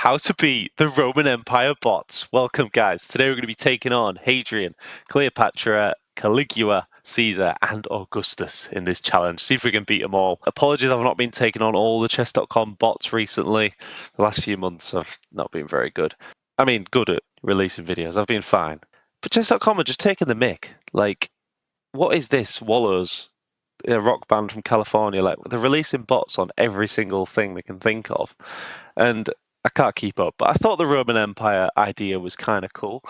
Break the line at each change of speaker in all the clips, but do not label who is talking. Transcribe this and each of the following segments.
How to beat the Roman Empire bots. Welcome, guys. Today we're going to be taking on Hadrian, Cleopatra, Caligula, Caesar, and Augustus in this challenge. See if we can beat them all. Apologies, I've not been taking on all the chess.com bots recently. The last few months I've not been very good. I mean, good at releasing videos. I've been fine. But chess.com are just taking the mick. Like, what is this? Wallows, a rock band from California. Like, they're releasing bots on every single thing they can think of. And I can't keep up, but I thought the Roman Empire idea was kind of cool.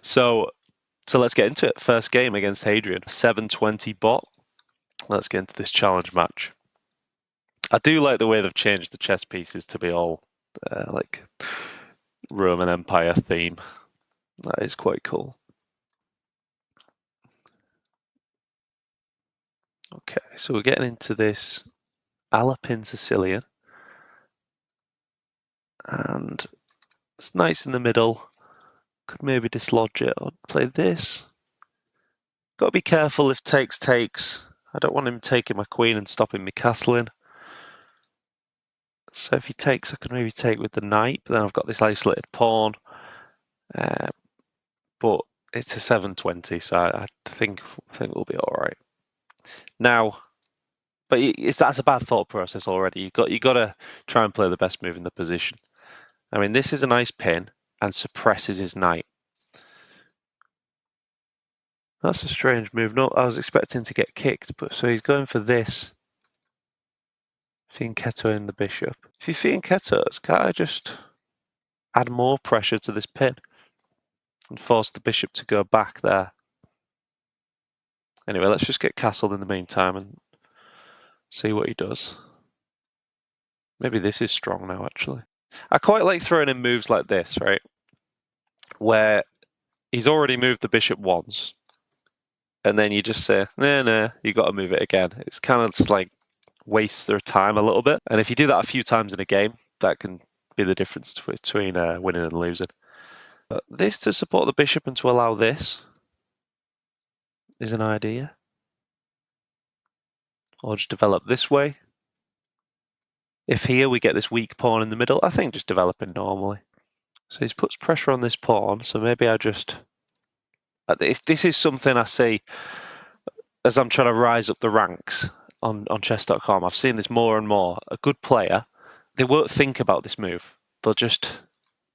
So let's get into it. First game against Hadrian, 720 bot. Let's get into this challenge match. I do like the way they've changed the chess pieces to be all like Roman Empire theme. That is quite cool. Okay, so we're getting into this Alpine Sicilian. And it's nice in the middle. Could maybe dislodge it or play this. Got to be careful if takes. I don't want him taking my queen and stopping me castling. So if he takes, I can maybe take with the knight, but then I've got this isolated pawn. But it's a 720, so I think we'll be all right. Now, but that's a bad thought process already. You got to try and play the best move in the position. I mean, this is a nice pin and suppresses his knight. That's a strange move. No, I was expecting to get kicked, but so he's going for this. Fianchetto in the bishop. If he fianchettos, can't I just add more pressure to this pin and force the bishop to go back there? Anyway, let's just get castled in the meantime and see what he does. Maybe this is strong now, actually. I quite like throwing in moves like this, right? Where he's already moved the bishop once, and then you just say, nah, you got to move it again. It's kind of just like wastes their time a little bit. And if you do that a few times in a game, that can be the difference between winning and losing. But this to support the bishop and to allow this is an idea. Or just develop this way. If here we get this weak pawn in the middle, I think just developing normally. So he puts pressure on this pawn, so maybe I just... This is something I see as I'm trying to rise up the ranks on chess.com. I've seen this more and more. A good player, they won't think about this move. They'll just,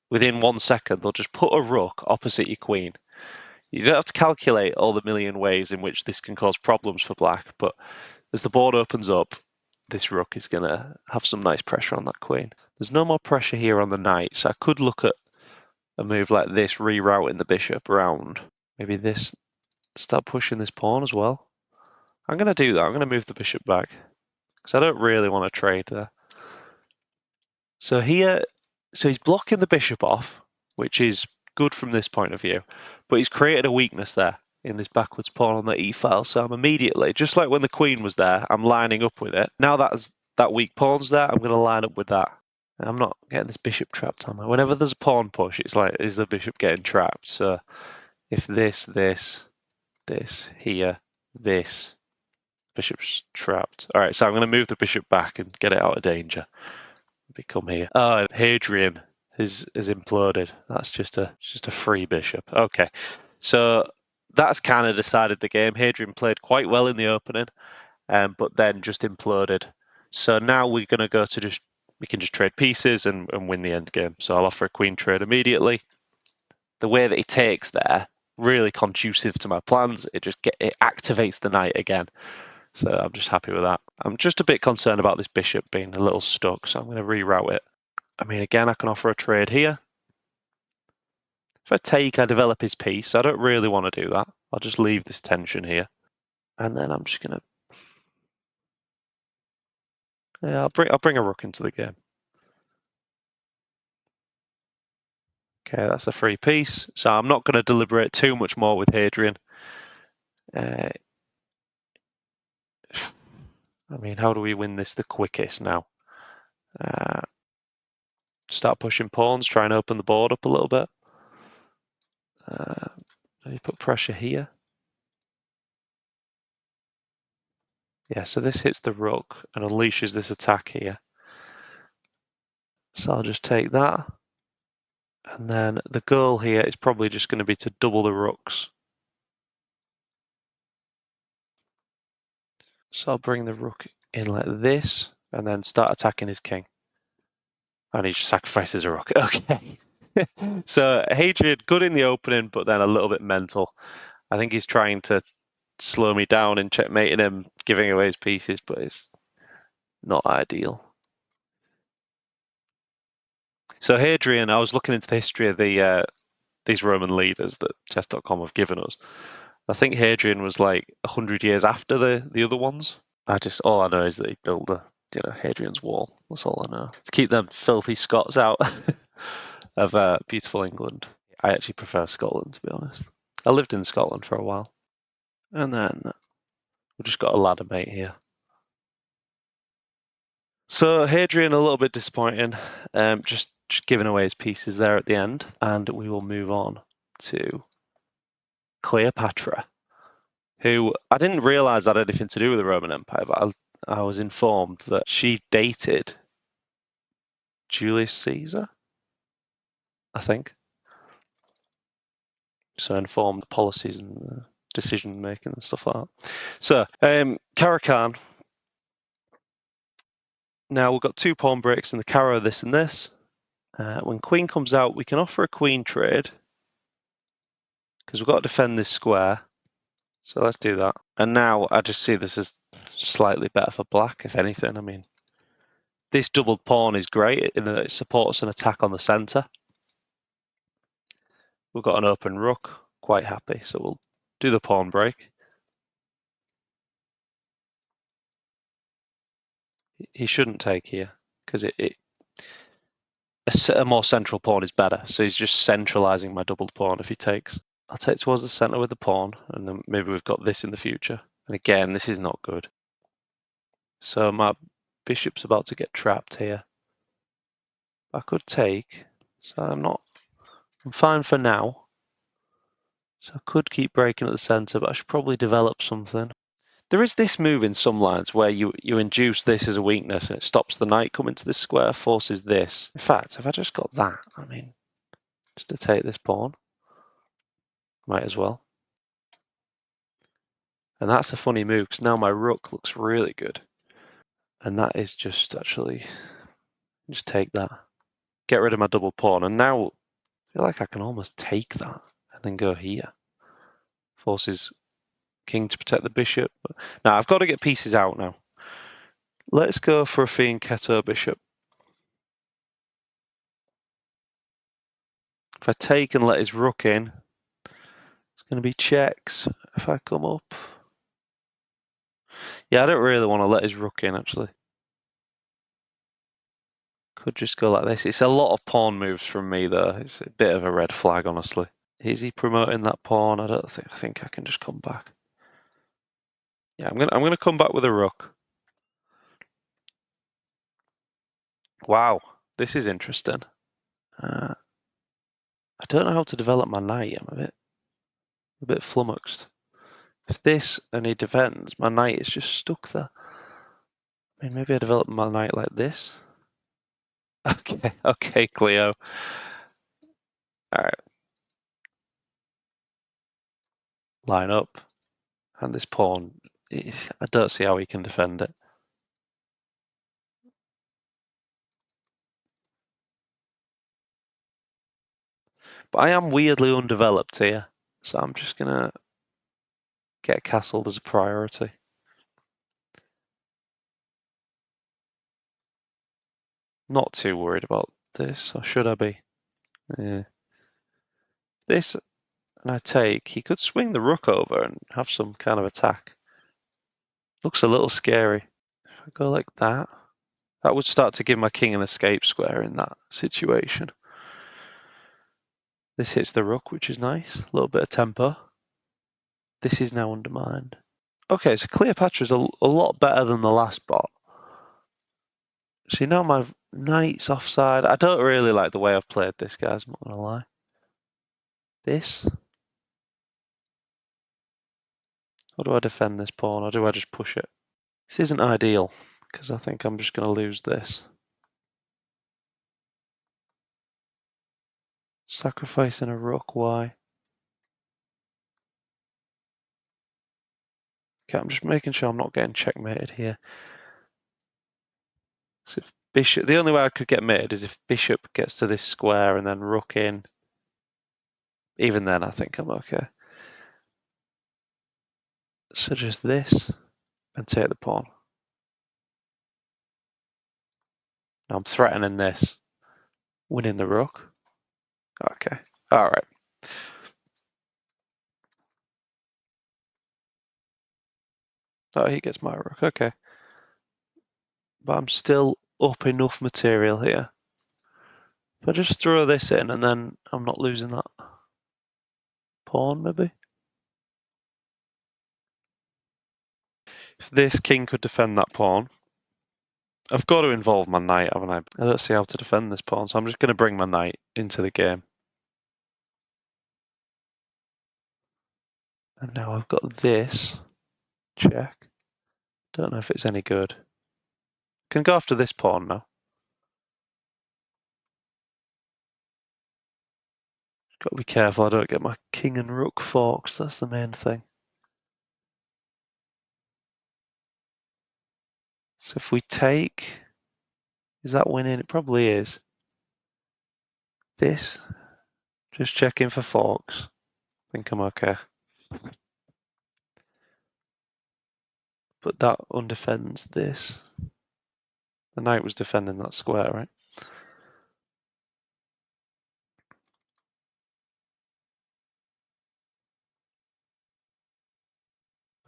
within 1 second, they'll just put a rook opposite your queen. You don't have to calculate all the million ways in which this can cause problems for black, but as the board opens up, this rook is going to have some nice pressure on that queen. There's no more pressure here on the knight, so I could look at a move like this, rerouting the bishop around. Maybe this, start pushing this pawn as well. I'm going to do that. I'm going to move the bishop back because I don't really want to trade there. So here, so he's blocking the bishop off, which is good from this point of view, but he's created a weakness there in this backwards pawn on the e-file. So I'm immediately, just like when the queen was there, I'm lining up with it. Now that weak pawn's there, I'm going to line up with that. I'm not getting this bishop trapped, am I? Whenever there's a pawn push, it's like, is the bishop getting trapped? So if this, here, this, bishop's trapped. All right, so I'm going to move the bishop back and get it out of danger. Become here. Oh, Hadrian is imploded. That's just a free bishop. Okay, so that's kind of decided the game. Hadrian played quite well in the opening, but then just imploded. So now we're going to go to we can just trade pieces and win the end game. So I'll offer a queen trade immediately. The way that he takes there, really conducive to my plans. It activates the knight again. So I'm just happy with that. I'm just a bit concerned about this bishop being a little stuck, so I'm going to reroute it. I mean, again, I can offer a trade here. If I take, I develop his piece. I don't really want to do that. I'll just leave this tension here. And then I'm just going to... Yeah, I'll bring a rook into the game. Okay, that's a free piece. So I'm not going to deliberate too much more with Hadrian. I mean, how do we win this the quickest now? Start pushing pawns, try and open the board up a little bit. Maybe put pressure here. Yeah, so this hits the rook and unleashes this attack here. So I'll just take that. And then the goal here is probably just going to be to double the rooks. So I'll bring the rook in like this and then start attacking his king. And he just sacrifices a rook. Okay. So Hadrian, good in the opening, but then a little bit mental. I think he's trying to slow me down and checkmating him, giving away his pieces, but it's not ideal. So Hadrian, I was looking into the history of these Roman leaders that chess.com have given us. I think Hadrian was like 100 years after the other ones. All I know is that he built Hadrian's Wall. That's all I know. To keep them filthy Scots out of beautiful England. I actually prefer Scotland, to be honest. I lived in Scotland for a while. And then we've just got a ladder mate here. So Hadrian, a little bit disappointing. Just giving away his pieces there at the end. And we will move on to Cleopatra, who I didn't realise had anything to do with the Roman Empire, but I was informed that she dated Julius Caesar, I think. So informed policies and decision making and stuff like that. So Caro-Kann. Now we've got 2 pawn breaks in the Caro, this and this. When queen comes out, we can offer a queen trade because we've got to defend this square. So let's do that. And now I just see this as slightly better for black, if anything. I mean, this doubled pawn is great in that it supports an attack on the centre. We've got an open rook, quite happy. So we'll do the pawn break. He shouldn't take here because a more central pawn is better. So he's just centralising my doubled pawn if he takes. I'll take towards the centre with the pawn, and then maybe we've got this in the future. And again, this is not good. So my bishop's about to get trapped here. I could take, so I'm fine for now. So I could keep breaking at the centre, but I should probably develop something. There is this move in some lines where you induce this as a weakness and it stops the knight coming to this square, forces this. In fact, if I just got that, I mean, just to take this pawn, might as well. And that's a funny move because now my rook looks really good. And that is just actually, just take that. Get rid of my double pawn. And now I feel like I can almost take that and then go here. Forces king to protect the bishop. Now I've got to get pieces out now. Let's go for a fianchetto bishop. If I take and let his rook in, it's going to be checks if I come up. Yeah, I don't really want to let his rook in, actually. Could just go like this. It's a lot of pawn moves from me, though. It's a bit of a red flag, honestly. Is he promoting that pawn? I think I can just come back. Yeah, I'm gonna come back with a rook. Wow, this is interesting. I don't know how to develop my knight. I'm a bit flummoxed. If this and he defends, my knight is just stuck there. I mean, maybe I develop my knight like this. Okay, Cleo. All right. Line up. And this pawn, I don't see how he can defend it. But I am weirdly undeveloped here, so I'm just going to get castled as a priority. Not too worried about this, or should I be? Yeah. This, and I take, he could swing the rook over and have some kind of attack. Looks a little scary. If I go like that, that would start to give my king an escape square in that situation. This hits the rook, which is nice. A little bit of tempo. This is now undermined. Okay, so Cleopatra's a lot better than the last bot. See, now my knight's offside. I don't really like the way I've played this, guys, I'm not going to lie. This? Or do I defend this pawn, or do I just push it? This isn't ideal, because I think I'm just going to lose this. Sacrificing a rook, why? Okay, I'm just making sure I'm not getting checkmated here. So if bishop, the only way I could get mated is if bishop gets to this square and then rook in. Even then, I think I'm okay. So just this and take the pawn. Now I'm threatening this. Winning the rook. Okay. All right. Oh, he gets my rook. Okay. But I'm still up enough material here. If I just throw this in and then I'm not losing that pawn, maybe? If this king could defend that pawn, I've got to involve my knight, haven't I? I don't see how to defend this pawn, so I'm just going to bring my knight into the game. And now I've got this. Check. Don't know if it's any good. Can go after this pawn now. Got to be careful I don't get my king and rook forks, that's the main thing. So if we take, is that winning? It probably is. This, just checking for forks. I think I'm okay. But that undefends this. The knight was defending that square, right?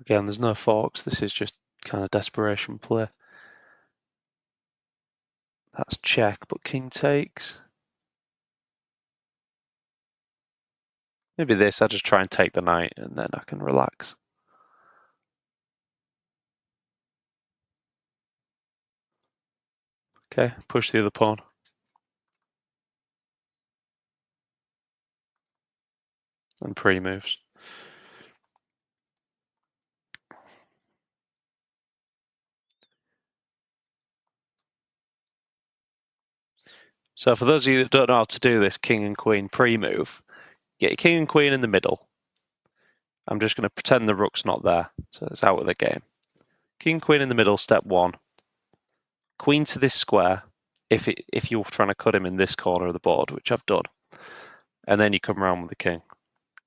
Again, there's no forks. This is just kind of desperation play. That's check, but king takes. Maybe this, I just try and take the knight and then I can relax. Okay, push the other pawn. And pre-moves. So for those of you that don't know how to do this king and queen pre-move, get your king and queen in the middle. I'm just going to pretend the rook's not there, so it's out of the game. King, queen in the middle, step one. Queen to this square, if you're trying to cut him in this corner of the board, which I've done. And then you come around with the king,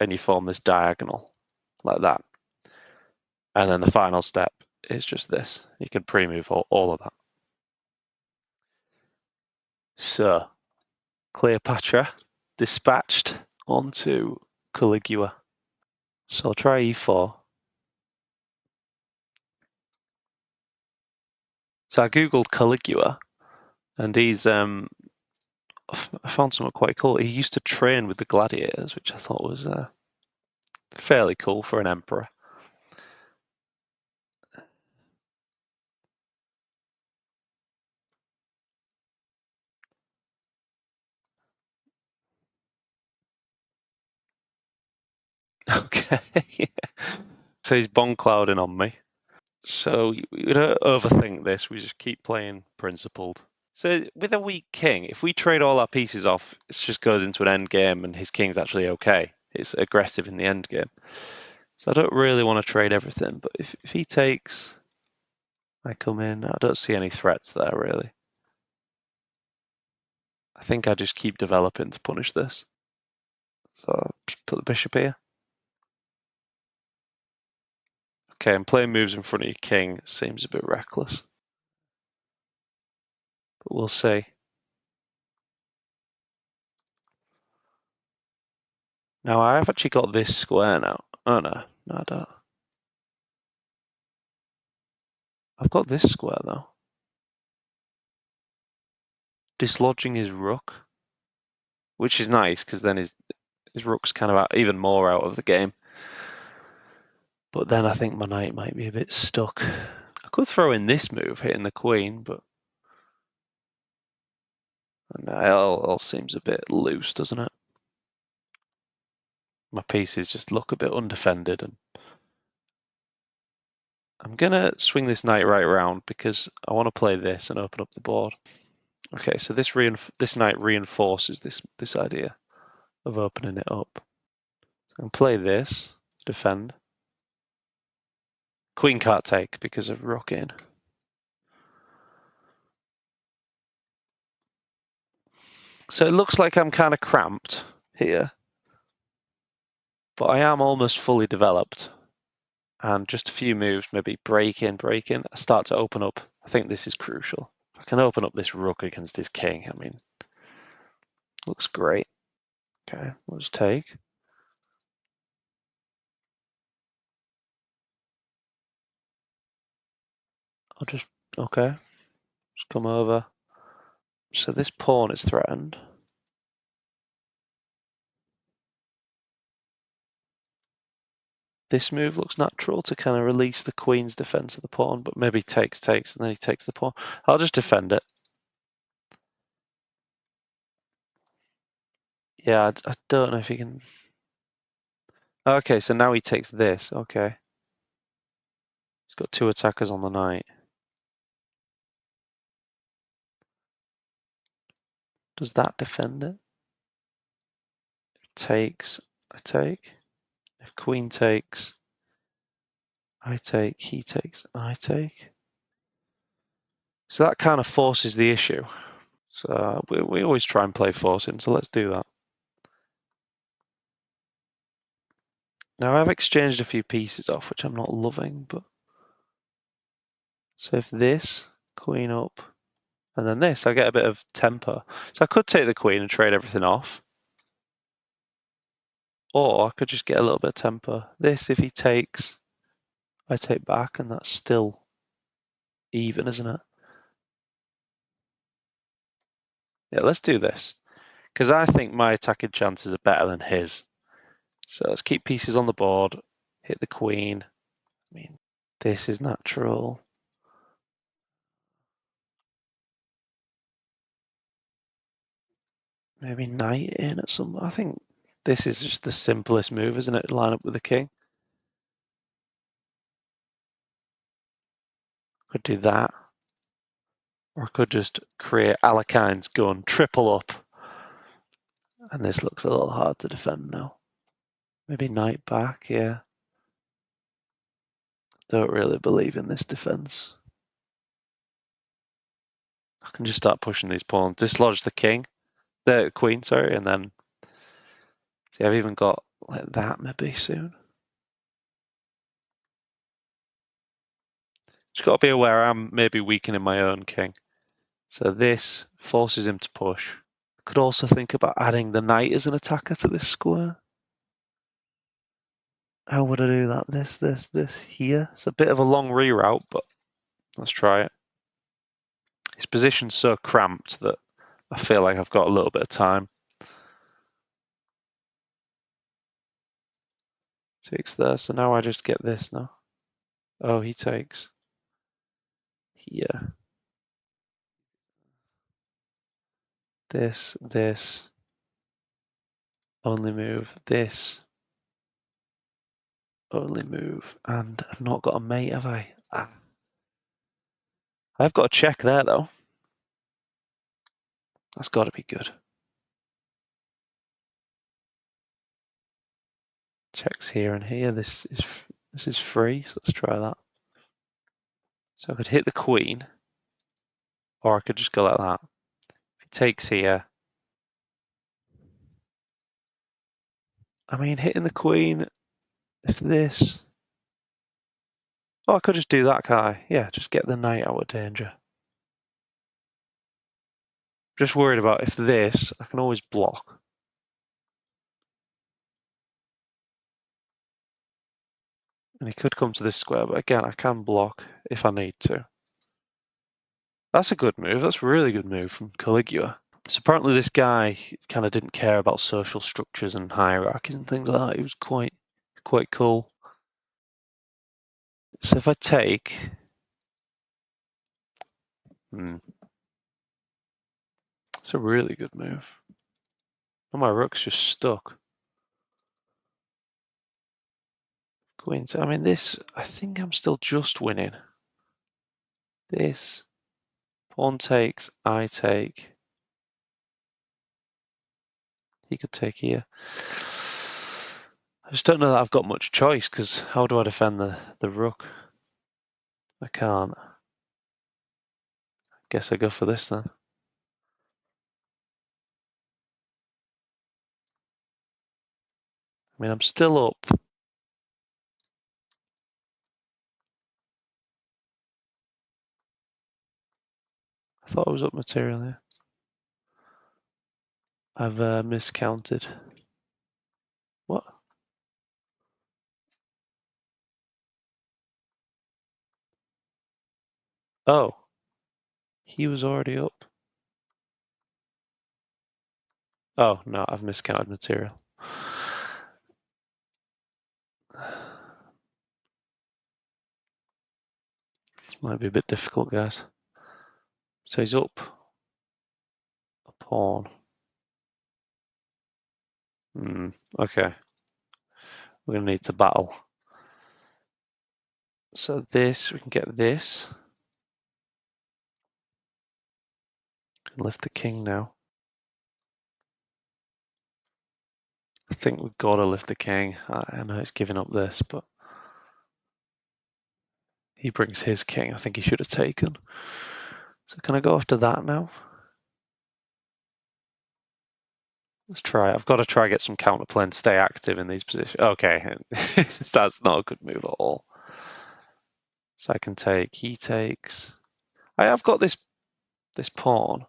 and you form this diagonal, like that. And then the final step is just this. You can pre-move all of that. So, Cleopatra dispatched onto Caligula. So I'll try e4. So I googled Caligula, and he's I found something quite cool. He used to train with the gladiators, which I thought was fairly cool for an emperor. Okay. So he's bomb clouding on me. So we don't overthink this. We just keep playing principled. So with a weak king, if we trade all our pieces off, it just goes into an end game, and his king's actually okay. It's aggressive in the end game. So I don't really want to trade everything. But if he takes, I come in. I don't see any threats there really. I think I just keep developing to punish this. So just put the bishop here. Okay, and playing moves in front of your king seems a bit reckless. But we'll see. Now I've actually got this square now. Oh no, I don't. I've got this square though. Dislodging his rook, which is nice because then his rook's kind of even more out of the game. But then I think my knight might be a bit stuck. I could throw in this move, hitting the queen, but no, it all seems a bit loose, doesn't it? My pieces just look a bit undefended, and I'm gonna swing this knight right around because I want to play this and open up the board. Okay, so this knight reinforces this idea. of opening it up. So I can play this, defend. Queen can't take because of rook in. So it looks like I'm kind of cramped here, but I am almost fully developed. And just a few moves, maybe break in, I start to open up. I think this is crucial. If I can open up this rook against his king, I mean, looks great. Okay, we'll just take. I'll just, okay, just come over. So this pawn is threatened. This move looks natural to kind of release the queen's defense of the pawn, but maybe takes, and then he takes the pawn. I'll just defend it. Yeah, I don't know if he can. Okay, so now he takes this. Okay. He's got two attackers on the knight. Does that defend it? Takes, I take. If queen takes, I take, he takes, I take. So that kind of forces the issue. So we always try and play forcing, so let's do that. Now I've exchanged a few pieces off, which I'm not loving, but... So if this, queen up, and then this, I get a bit of tempo. So I could take the queen and trade everything off. Or I could just get a little bit of tempo. This, if he takes, I take back, and that's still even, isn't it? Yeah, let's do this. Because I think my attacking chances are better than his. So let's keep pieces on the board. Hit the queen. I mean, this is natural. Maybe knight in at some... I think this is just the simplest move, isn't it? Line up with the king. Could do that. Or I could just create Alekhine's gun, triple up. And this looks a little hard to defend now. Maybe knight back, yeah. Don't really believe in this defense. I can just start pushing these pawns. Dislodge the king. The queen, sorry, and then... See, I've even got like that maybe soon. Just got to be aware I'm maybe weakening my own king. So this forces him to push. Could also think about adding the knight as an attacker to this square. How would I do that? This here. It's a bit of a long reroute, but let's try it. His position's so cramped that I feel like I've got a little bit of time. Takes there, so now I just get this now. Oh, he takes. Here. This. Only move. This. Only move. And I've not got a mate, have I? Ah. I've got a check there, though. That's got to be good. Checks here and here. This is free, so let's try that. So I could hit the queen, or I could just go like that. If he takes here, I mean, hitting the queen, if this... Oh, I could just do that, can't I? Yeah, just get the knight out of danger. Just worried about if this, I can always block. And he could come to this square, but again, I can block if I need to. That's a good move. That's a really good move from Caligula. So apparently this guy kind of didn't care about social structures and hierarchies and things like that. He was quite cool. So if I take... It's a really good move. Oh, my rook's just stuck. Queen. I mean, this... I think I'm still just winning. This... Pawn takes, I take. He could take here. I just don't know that I've got much choice, because how do I defend the rook? I can't. Guess I go for this then. I mean, I'm still up. I thought I was up material here. I've miscounted. What? Oh. He was already up. Oh, no, I've miscounted material. This might be a bit difficult, guys. So he's up a pawn. Okay. We're going to need to battle. So this, we can get this. We can lift the king now. I think we've got to lift the king. I know it's giving up this, but he brings his king. I think he should have taken. So can I go after that now? Let's try. I've got to try get some counterplay and stay active in these positions. Okay, that's not a good move at all. So I can take. He takes. I have got this pawn.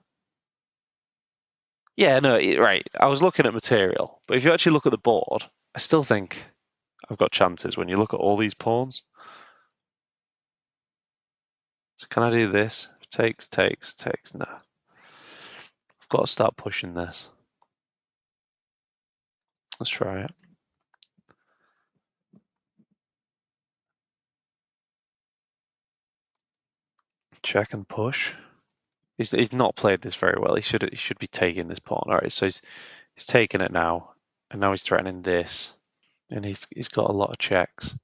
Yeah, no, right. I was looking at material, but if you actually look at the board, I still think I've got chances when you look at all these pawns. So can I do this? Takes. No. I've got to start pushing this. Let's try it. Check and push. He's not played this very well. He should be taking this pawn. All right, so he's taking it now, and now he's threatening this, and he's got a lot of checks.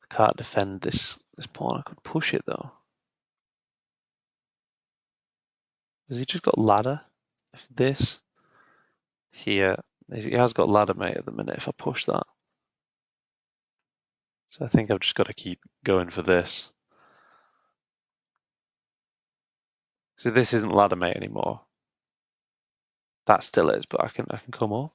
I can't defend this pawn. I could push it though. Has he just got ladder? If this here, he has got ladder mate at the minute. If I push that, so I think I've just got to keep going for this. So this isn't ladder mate anymore. That still is, but I can come up.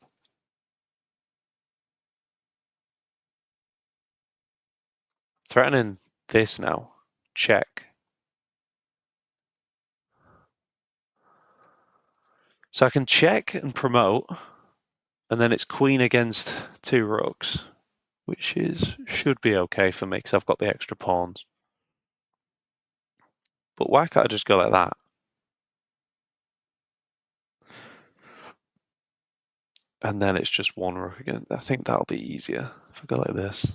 Threatening this now. Check. So I can check and promote, and then it's queen against 2 rooks, which should be okay for me because I've got the extra pawns. But why can't I just go like that? And then it's just 1 rook again. I think that'll be easier if I go like this.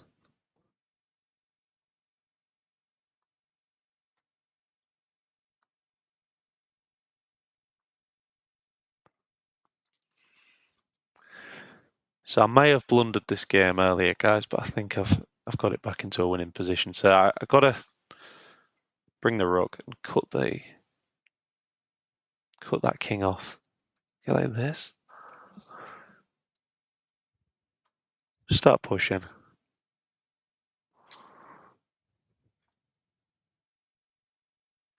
So I may have blundered this game earlier, guys, but I think I've got it back into a winning position. So I've got to bring the rook and cut that king off. Go like this. Start pushing.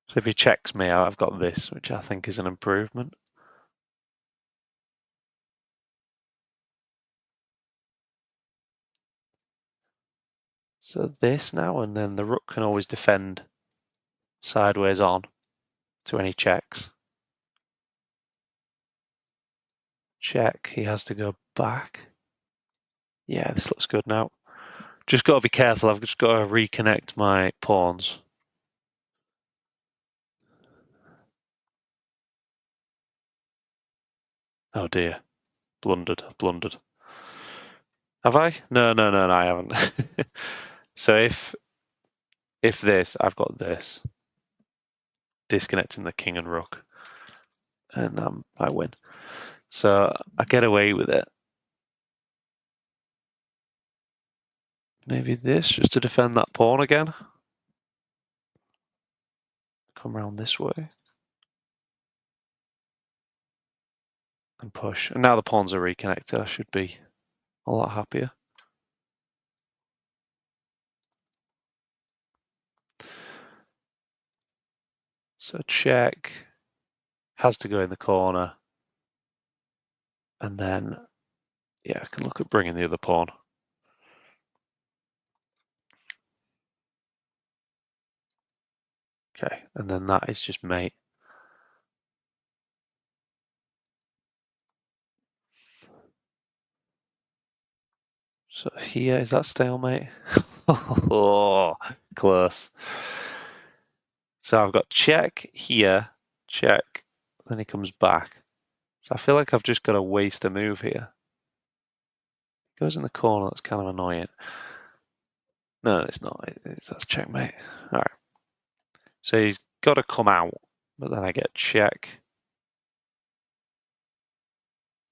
So if he checks me out, I've got this, which I think is an improvement. So this now, and then the rook can always defend sideways on to any checks. Check, he has to go back. Yeah, this looks good now. Just got to be careful, I've just got to reconnect my pawns. Oh dear, blundered. Have I? No, I haven't. So if this, I've got this. Disconnecting the king and rook. And I win. So I get away with it. Maybe this, just to defend that pawn again. Come around this way. and push. And now the pawns are reconnected. I should be a lot happier. So check. Has to go in the corner. And then, yeah, I can look at bringing the other pawn. Okay, and then that is just mate. So here, is that stalemate? Oh, close. So I've got check here, check, then he comes back. So I feel like I've just got to waste a move here. He goes in the corner, that's kind of annoying. No, it's not. That's checkmate. All right. So he's got to come out, but then I get check.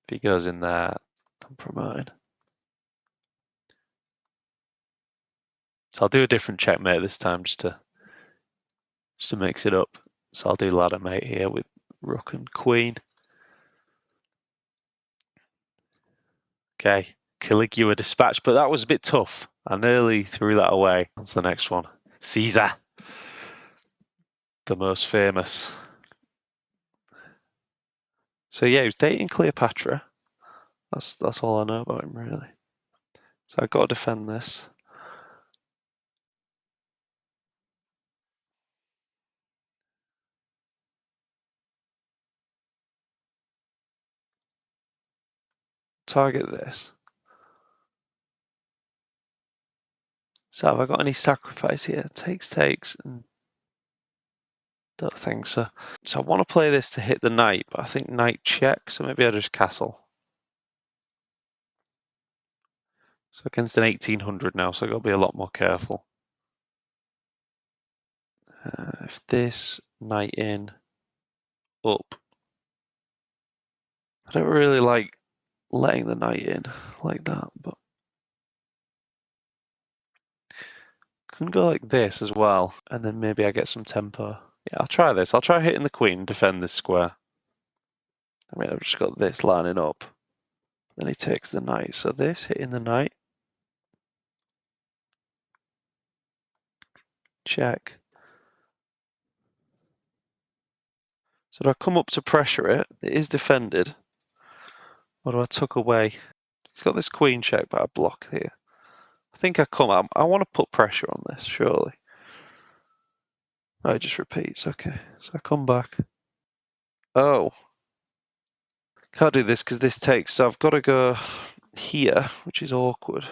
If he goes in there, I'm promoted. So I'll do a different checkmate this time just to mix it up. So I'll do ladder mate here with rook and queen. Okay, Caligula dispatch, but that was a bit tough. I nearly threw that away. That's the next one. Caesar, the most famous. So yeah, he was dating Cleopatra. That's all I know about him, really. So I've got to defend this. Target this. So have I got any sacrifice here? Takes, and don't think so. So I want to play this to hit the knight, but I think knight check, so maybe I just castle. So against an 1800 now, so I've got to be a lot more careful. If this, knight in, up. I don't really like letting the knight in like that, but can go like this as well, and then maybe I get some tempo. Yeah, I'll try this. I'll try hitting the queen, defend this square. I mean, I've just got this lining up. Then he takes the knight. So this, hitting the knight. Check. So do I come up to pressure it? It is defended. Or do I tuck away? It's got this queen check, but I block here. I think I come up. I want to put pressure on this, surely. Oh, it just repeats. Okay. So I come back. Oh. Can't do this because this takes. So I've got to go here, which is awkward.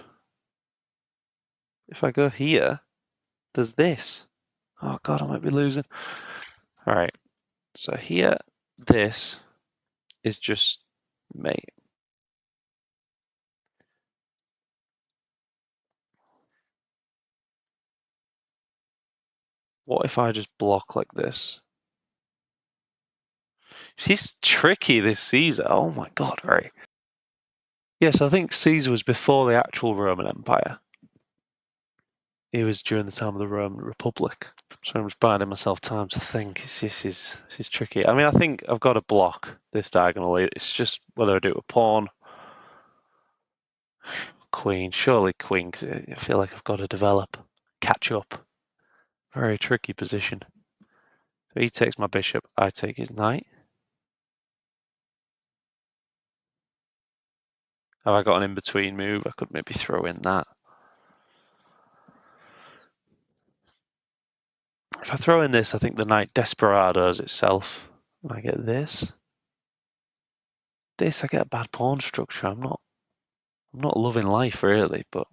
If I go here, there's this. Oh, God, I might be losing. All right. So here, this is just mate. What if I just block like this? She's tricky, this Caesar. Oh my God, very. Yes, I think Caesar was before the actual Roman Empire. He was during the time of the Roman Republic. So I'm just buying myself time to think. This is tricky. I mean, I think I've got to block this diagonally. It's just whether I do a pawn, queen, surely queen, because I feel like I've got to develop, catch up. Very tricky position. So he takes my bishop, I take his knight. Have I got an in-between move? I could maybe throw in that. If I throw in this, I think the knight desperados itself. I get this. This, I get a bad pawn structure. I'm not loving life really, but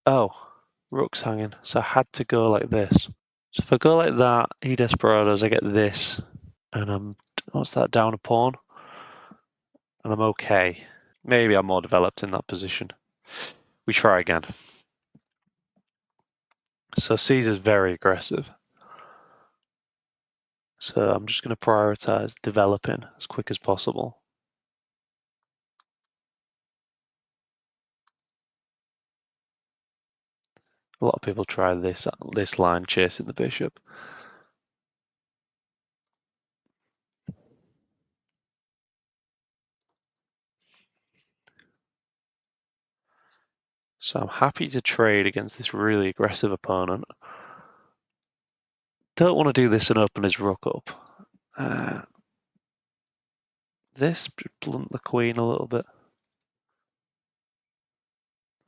oh, rook's hanging, so I had to go like this. So if I go like that, he desperados, I get this, and I'm what's that, down a pawn, and I'm okay. Maybe I'm more developed in that position. We try again. So Caesar's very aggressive. So I'm just going to prioritize developing as quick as possible. A lot of people try this line, chasing the bishop. So I'm happy to trade against this really aggressive opponent. Don't want to do this and open his rook up. This blunt the queen a little bit.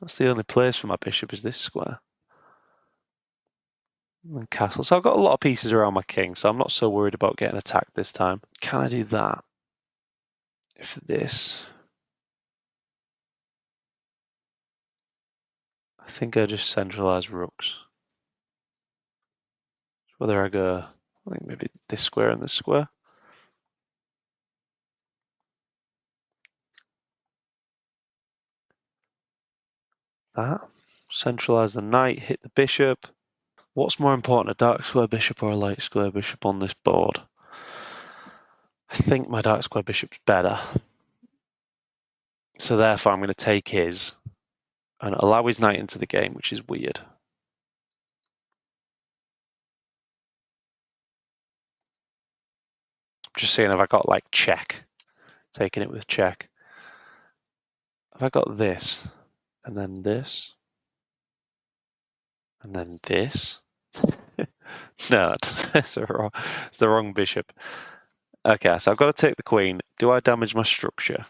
That's the only place for my bishop is this square. And castle. So I've got a lot of pieces around my king, so I'm not so worried about getting attacked this time. Can I do that? If this... I think I just centralize rooks. Whether I go... I think maybe this square and this square. That. Centralize the knight, hit the bishop. What's more important, a dark square bishop or a light square bishop on this board? I think my dark square bishop's better. So therefore I'm going to take his and allow his knight into the game, which is weird. Just saying, have I got like check? Taking it with check. Have I got this? And then this? And then this? No, it's the wrong bishop. Okay, so I've got to take the queen. Do I damage my structure?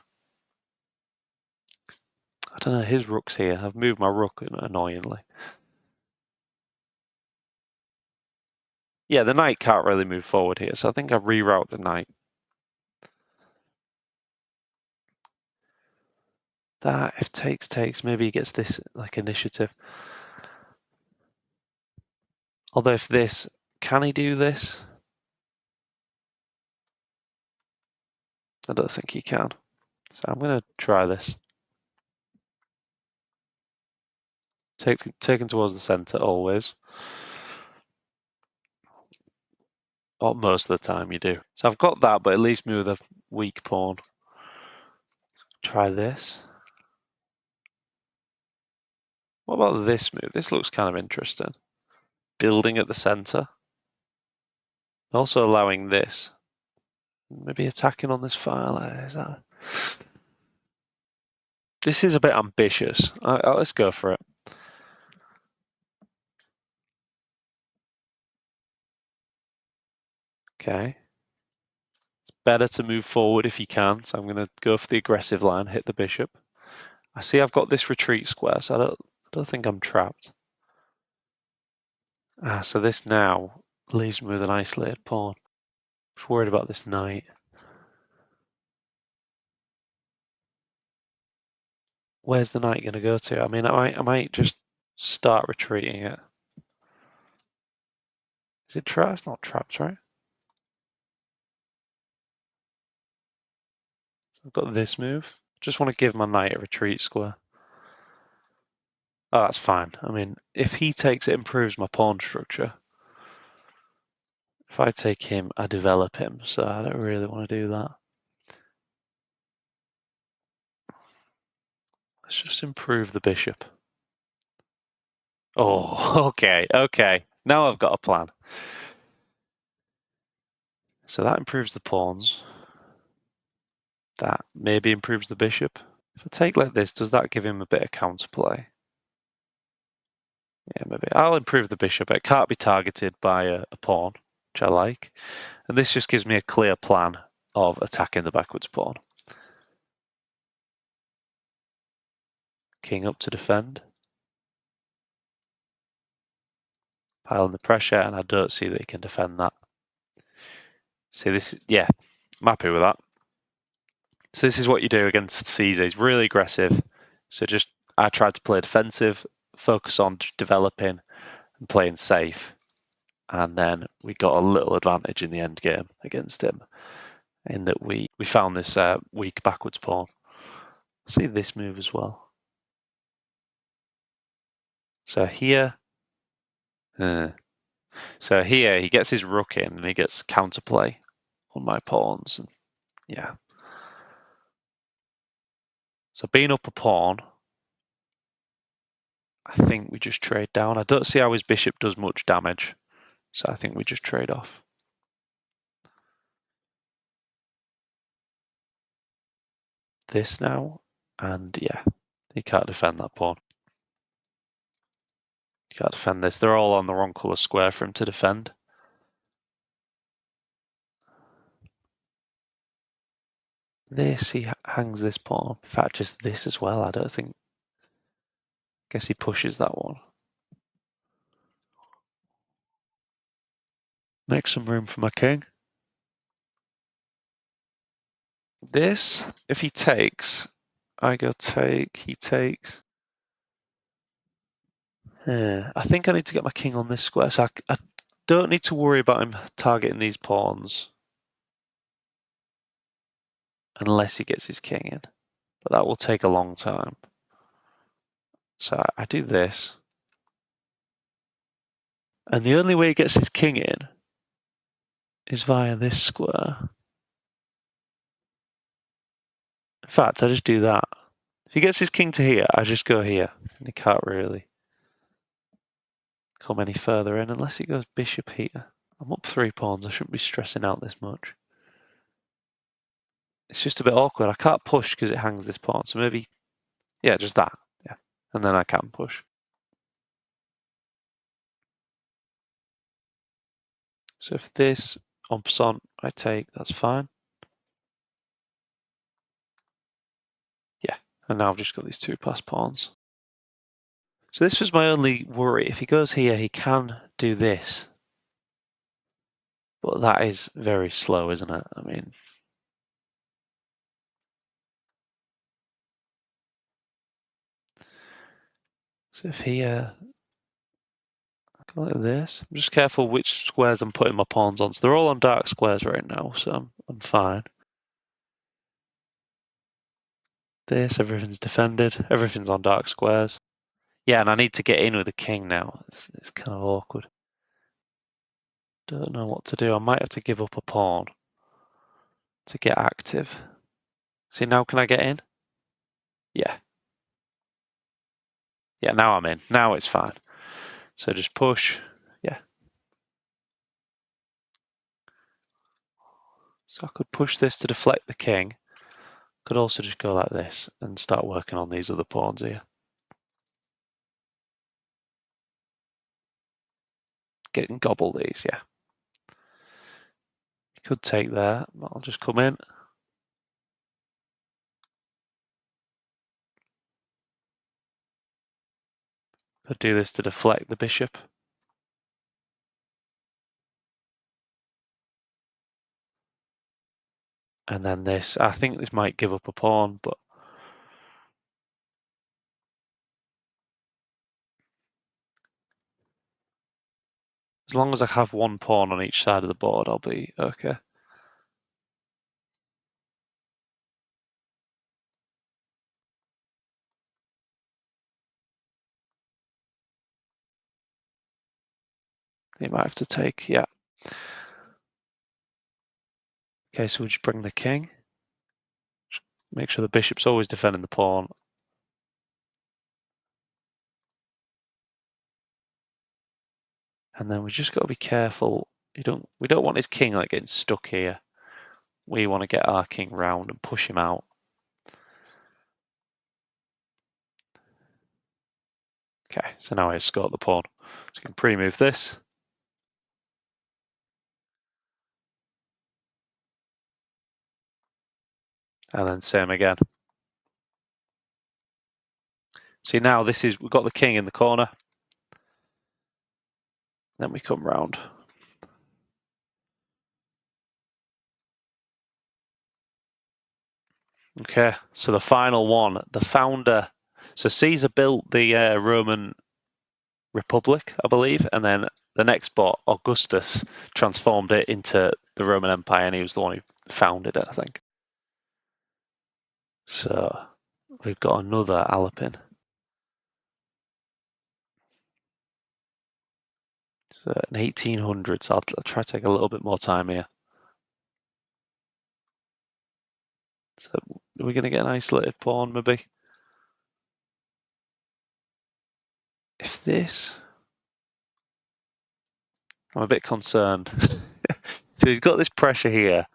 I don't know, his rook's here. I've moved my rook annoyingly. Yeah, the knight can't really move forward here, so I think I reroute the knight. That, if takes, maybe he gets this, like, initiative. Although if this, can he do this? I don't think he can. So I'm going to try this. Taken towards the centre always. Or most of the time you do. So I've got that, but at least me with a weak pawn. Try this. What about this move? This looks kind of interesting. Building at the centre. Also allowing this. Maybe attacking on this file. Is that... This is a bit ambitious. Let's go for it. Okay. It's better to move forward if you can, so I'm going to go for the aggressive line, hit the bishop. I see I've got this retreat square, so I don't think I'm trapped. So this now leaves me with an isolated pawn. Just worried about this knight. Where's the knight going to go to? I mean, I might just start retreating it. Is it trapped? It's not trapped, right? I've got this move. Just want to give my knight a retreat square. Oh, that's fine. I mean, if he takes it, improves my pawn structure. If I take him, I develop him, so I don't really want to do that. Let's just improve the bishop. Oh, okay. Now I've got a plan. So that improves the pawns. That maybe improves the bishop. If I take like this, does that give him a bit of counterplay? Yeah, maybe. I'll improve the bishop. It can't be targeted by a pawn, which I like. And this just gives me a clear plan of attacking the backwards pawn. King up to defend. Piling the pressure, and I don't see that he can defend that. See this, yeah, I'm happy with that. So this is what you do against Caesar. He's really aggressive. So I tried to play defensive, focus on developing and playing safe. And then we got a little advantage in the end game against him in that we found this weak backwards pawn. See this move as well. So here, he gets his rook in and he gets counterplay on my pawns. And yeah. So being up a pawn I think we just trade down. I don't see how his bishop does much damage, so I think we just trade off. This now, and yeah, he can't defend that pawn. He can't defend this. They're all on the wrong colour square for him to defend. This, he hangs this pawn. In fact, just this as well, I don't think. Guess he pushes that one. Make some room for my king. This, if he takes, I go take, he takes. Yeah, I think I need to get my king on this square, so I don't need to worry about him targeting these pawns. Unless he gets his king in. But that will take a long time. So I do this. And the only way he gets his king in is via this square. In fact, I just do that. If he gets his king to here, I just go here. And he can't really come any further in unless he goes bishop here. I'm up 3 pawns. I shouldn't be stressing out this much. It's just a bit awkward. I can't push because it hangs this pawn. So maybe, yeah, just that. Yeah. And then I can push. So if this en passant I take, that's fine. Yeah. And now I've just got these 2 passed pawns. So this was my only worry. If he goes here, he can do this. But that is very slow, isn't it? I mean, so if he go like this, I'm just careful which squares I'm putting my pawns on. So they're all on dark squares right now, so I'm fine. This, everything's defended. Everything's on dark squares. Yeah, and I need to get in with the king now. It's kind of awkward. Don't know what to do. I might have to give up a pawn to get active. See, now can I get in? Yeah. Yeah, now I'm in. Now it's fine. So just push. Yeah. So I could push this to deflect the king. Could also just go like this and start working on these other pawns here. Getting gobble these, yeah. Could take there. I'll just come in. Could do this to deflect the bishop. And then this. I think this might give up a pawn, but as long as I have one pawn on each side of the board, I'll be okay. He might have to take, yeah. Okay, so we just bring the king. Make sure the bishop's always defending the pawn. And then we just got to be careful. We don't want his king like getting stuck here. We want to get our king round and push him out. Okay, so now I escort the pawn. So you can pre-move this. And then same again. See, now we've got the king in the corner. Then we come round. Okay, so the final one, the founder. So Caesar built the Roman Republic, I believe, and then the next bot, Augustus, transformed it into the Roman Empire, and he was the one who founded it, I think. So we've got another Alapin. So in 1800s, I'll try to take a little bit more time here. So are we going to get an isolated pawn, maybe? this... I'm a bit concerned. So he's got this pressure here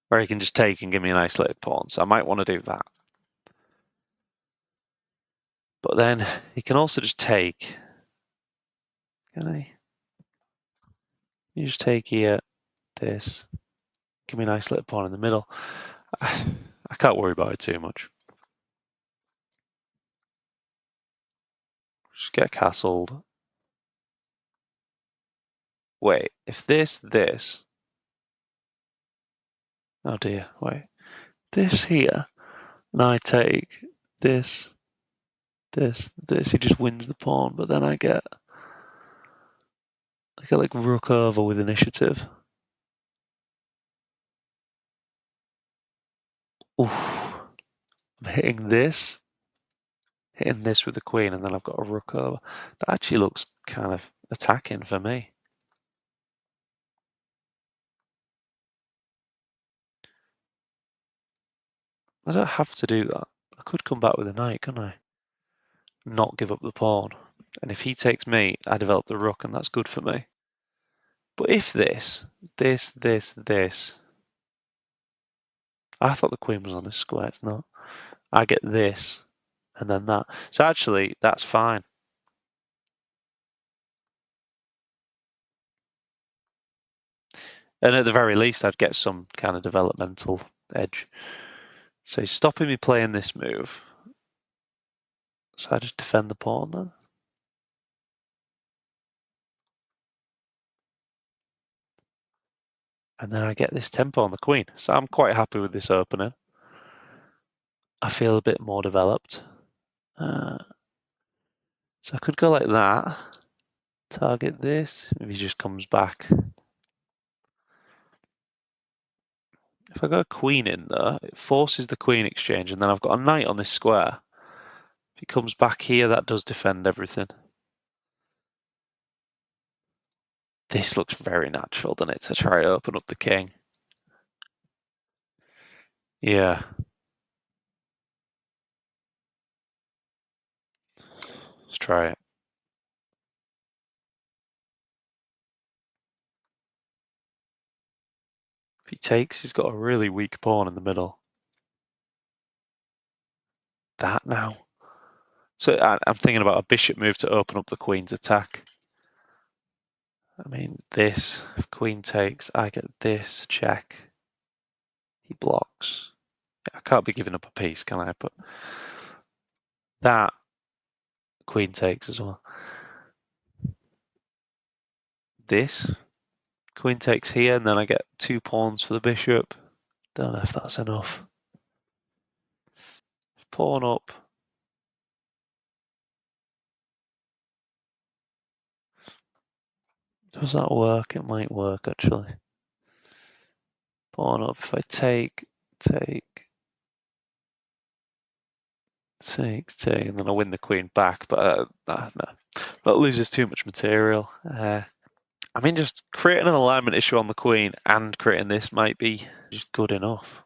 where he can just take and give me an isolated pawn, so I might want to do that. But then he can also just take. Can I? You just take here, this. Give me an isolated pawn in the middle. I can't worry about it too much. Just get castled. Wait, if this. Oh dear, wait. This here, and I take this, he just wins the pawn, but then I get like rook over with initiative. Oof. I'm hitting this with the queen, and then I've got a rook over. That actually looks kind of attacking for me. I don't have to do that. I could come back with a knight, couldn't I? Not give up the pawn. And if he takes me, I develop the rook, and that's good for me. But if this. I thought the queen was on this square, it's not. I get this, and then that. So actually, that's fine. And at the very least, I'd get some kind of developmental edge. So he's stopping me playing this move. So I just defend the pawn then. And then I get this tempo on the queen. So I'm quite happy with this opening. I feel a bit more developed. So I could go like that. Target this. Maybe he just comes back. If I go queen in there, it forces the queen exchange, and then I've got a knight on this square. If he comes back here, that does defend everything. This looks very natural, doesn't it, to try to open up the king? Yeah. Let's try it. If he takes, he's got a really weak pawn in the middle. That now. So I'm thinking about a bishop move to open up the queen's attack. I mean, this, if queen takes, I get this, check. He blocks. I can't be giving up a piece, can I? But that, queen takes as well. This, queen takes here, and then I get 2 pawns for the bishop. Don't know if that's enough. Pawn up. Does that work? It might work, actually. Pawn up. If I take, and then I win the queen back, but no. That loses too much material. I mean, just creating an alignment issue on the queen and creating this might be just good enough.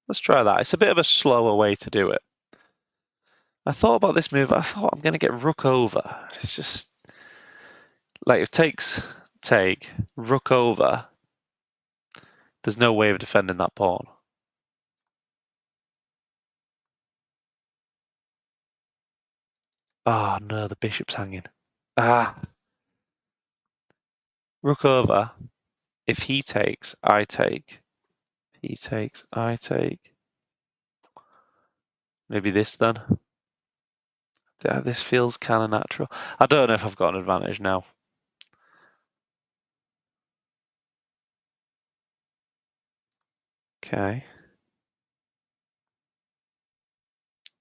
Let's try that. It's a bit of a slower way to do it. I thought about this move. I thought I'm going to get rook over. It's just like it takes take rook over. There's no way of defending that pawn. Oh no, the bishop's hanging. Rook over. If he takes, I take. He takes, I take. Maybe this then. Yeah, this feels kind of natural. I don't know if I've got an advantage now. Okay.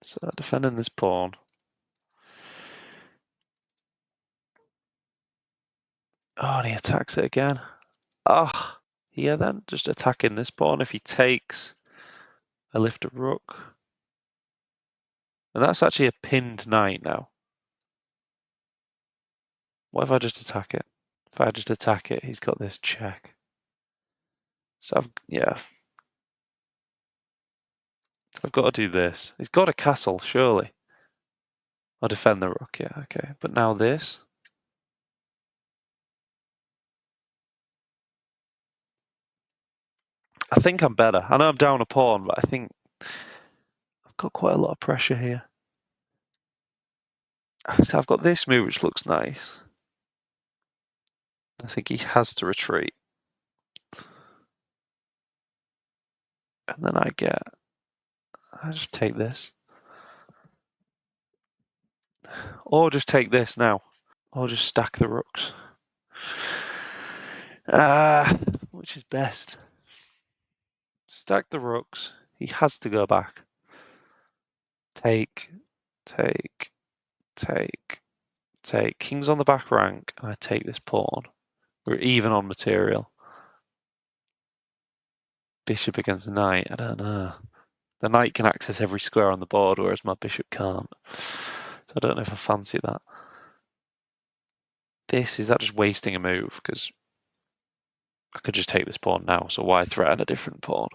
So defending this pawn. Oh, and he attacks it again. Oh, yeah, then just attacking this pawn. If he takes, I lift a rook. And that's actually a pinned knight now. What if I just attack it? If I just attack it, he's got this check. So I've got to do this. He's got a castle, surely. I'll defend the rook, yeah, okay. But now this. I think I'm better. I know I'm down a pawn, but I think I've got quite a lot of pressure here. So I've got this move, which looks nice. I think he has to retreat. And then I just take this. Or just take this now. Or just stack the rooks. Which is best? Stack the rooks. He has to go back. Take, take, take, take. King's on the back rank, and I take this pawn. We're even on material. Bishop against the knight, I don't know. The knight can access every square on the board, whereas my bishop can't. So I don't know if I fancy that. Is that just wasting a move? Because I could just take this pawn now, so why threaten a different pawn?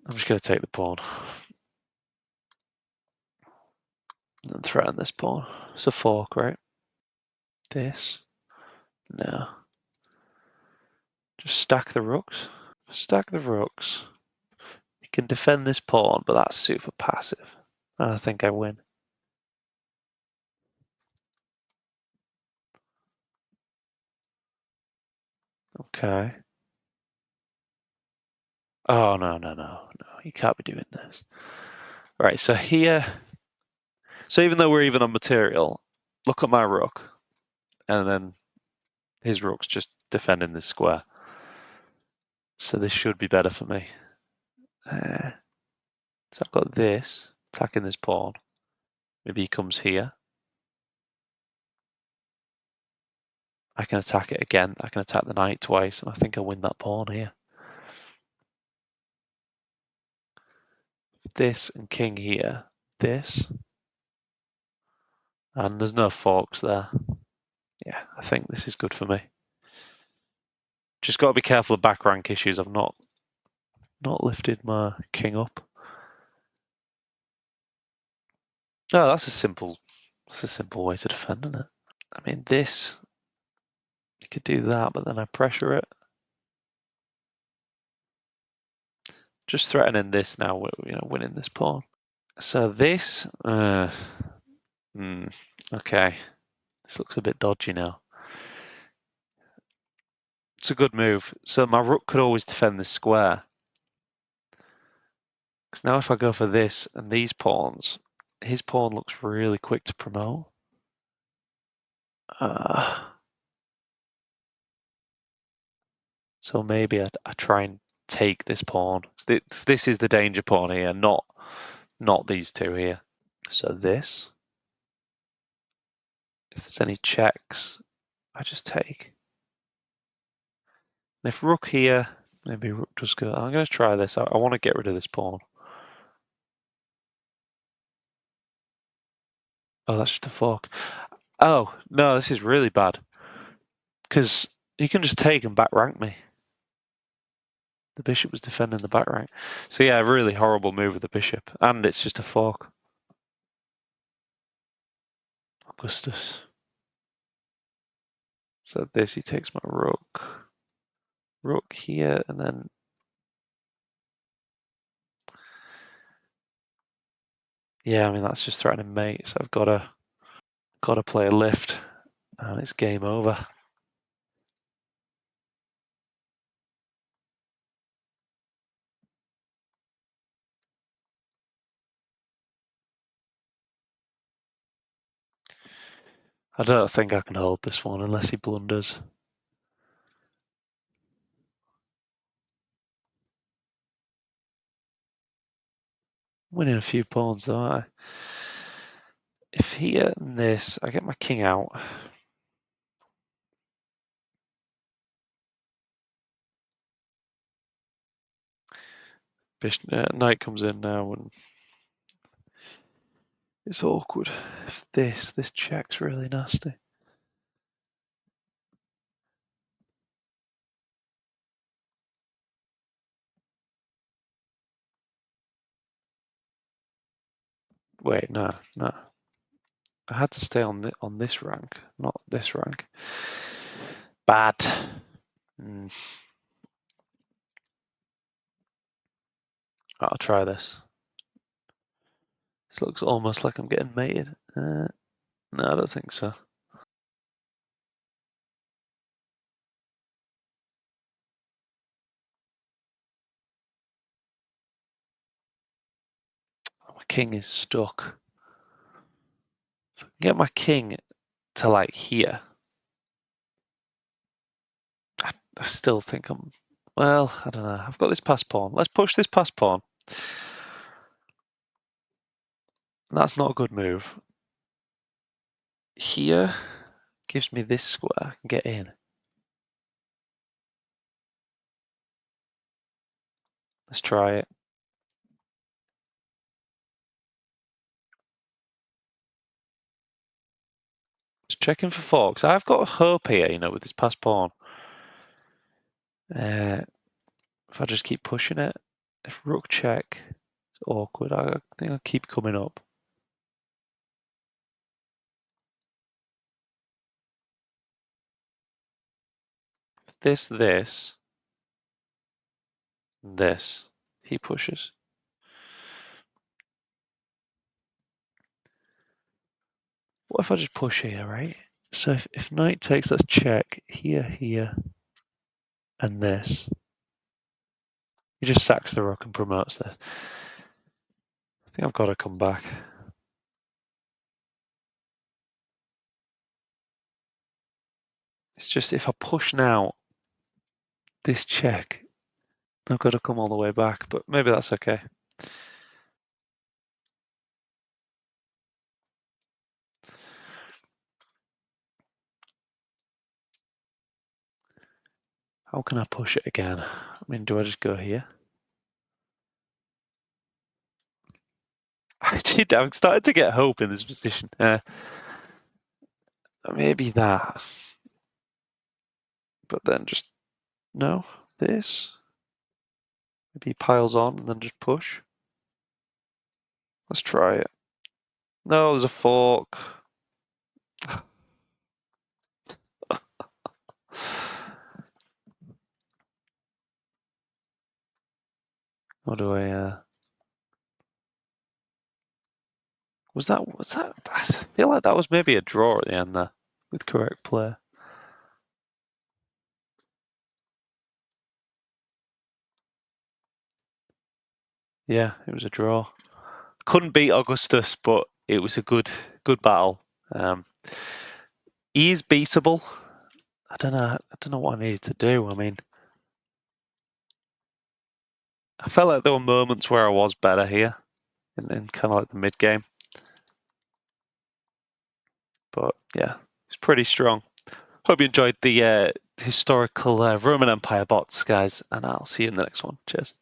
I'm just going to take the pawn. And threaten this pawn. It's a fork, right? This. No. Just stack the rooks. Stack the rooks. You can defend this pawn, but that's super passive. And I think I win. Okay. Oh, no. You can't be doing this. Right, so here... So even though we're even on material, look at my rook. And then his rook's just defending this square. So this should be better for me. So I've got this, attacking this pawn. Maybe he comes here. I can attack it again. I can attack the knight twice, and I think I'll win that pawn here. This and king here. This. And there's no forks there. Yeah, I think this is good for me. Just got to be careful of back rank issues. I've not lifted my king up. No, that's a simple way to defend, isn't it? I mean, this, you could do that, but then I pressure it. Just threatening this now, winning this pawn. So this, okay, this looks a bit dodgy now. It's a good move. So my rook could always defend this square. Because now if I go for this and these pawns, his pawn looks really quick to promote. So maybe I try and take this pawn. This is the danger pawn here, not these two here. So this. If there's any checks, I just take. And if rook here, maybe rook just go. I'm going to try this. I want to get rid of this pawn. Oh, that's just a fork. Oh, no, this is really bad. Because you can just take and back rank me. The bishop was defending the back rank. So yeah, really horrible move with the bishop. And it's just a fork. Augustus. So this, he takes my rook. Rook here, and then... Yeah, I mean, that's just threatening mate, so I've got to play a lift. And it's game over. I don't think I can hold this one unless he blunders. Winning a few pawns though, aren't I? If here and this, I get my king out. Knight comes in now and it's awkward. If this check's really nasty. Wait, no. I had to stay on this rank, not this rank. Bad. I'll try this. This looks almost like I'm getting mated. No, I don't think so. My king is stuck. If I can get my king to like here, I still think I'm. Well, I don't know. I've got this pass pawn. Let's push this pass pawn. That's not a good move. Here gives me this square. I can get in. Let's try it. Just checking for forks. I've got hope here, with this pass pawn. If I just keep pushing it, if rook check, it's awkward. I think I'll keep coming up. This, he pushes. What if I just push here, right? So if knight takes, let's check here, and this. He just sacks the rook and promotes this. I think I've got to come back. It's just if I push now, this check, I've got to come all the way back, but maybe that's okay. How can I push it again? I mean, do I just go here? I'm starting to get hope in this position. Maybe that. But then just, no, this. Maybe he piles on and then just push. Let's try it. No, there's a fork. What do I, was that, I feel like that was maybe a draw at the end there, with correct play. Yeah, it was a draw. Couldn't beat Augustus, but it was a good battle. He is beatable. I don't know what I needed to do. I mean, I felt like there were moments where I was better here, in kind of like the mid game. But yeah, it's pretty strong. Hope you enjoyed the historical Roman Empire bots, guys, and I'll see you in the next one. Cheers.